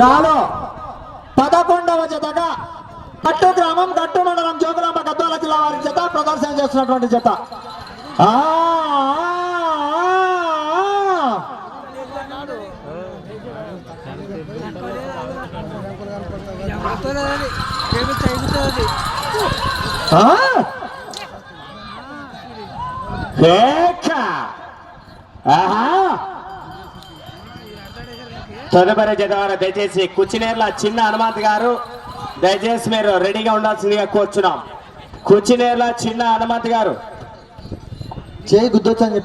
డ్రాలో 11వ జతగా కట్టు గ్రామం కట్టు మండలం జోగులాంబ గద్వాల జిల్లా వారి జత ప్రదర్శన చేస్తున్నటువంటి జత. తదుపరి జతవారు దయచేసి కుచ్చినేర్ల చిన్న హనుమంత్ గారు దయచేసి మీరు రెడీగా ఉండాల్సిందిగా కూర్చున్నాం. కుచ్చినేర్ల చిన్న హనుమంత్ గారు చేయి గుద్దొచ్చు అని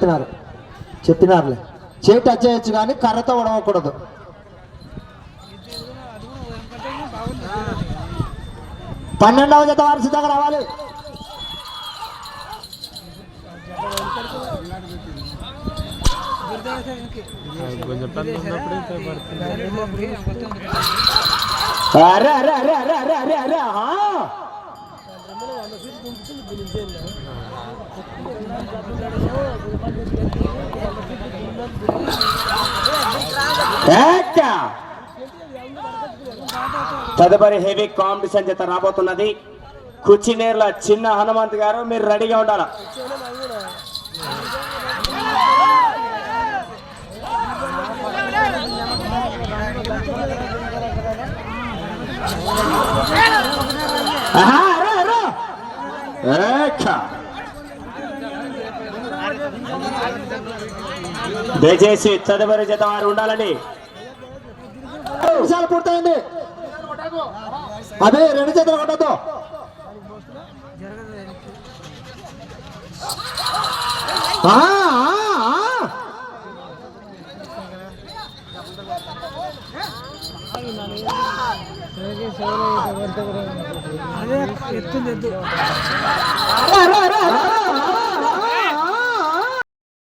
చెప్పినారులే. చేయి టచ్ చేయొచ్చు కానీ కర్రతో ఉడవకూడదు. పన్నెండవ జత వారు సిద్ధంగా రావాలి. అరే అరే అరే అరే అరే అరే అరే తదుపరి హెవీ కాంపిటీషన్ జత రాబోతున్నది. కుచ్చినేర్ల చిన్న హనుమంత్ గారు మీరు రెడీగా ఉండాలా. దయచేసి తదుపరి జత వారు ఉండాలని. నిమిషాలు పూర్తయింది. అదే 2 చేతులు కొట్టద్దు. అదే ఎత్తు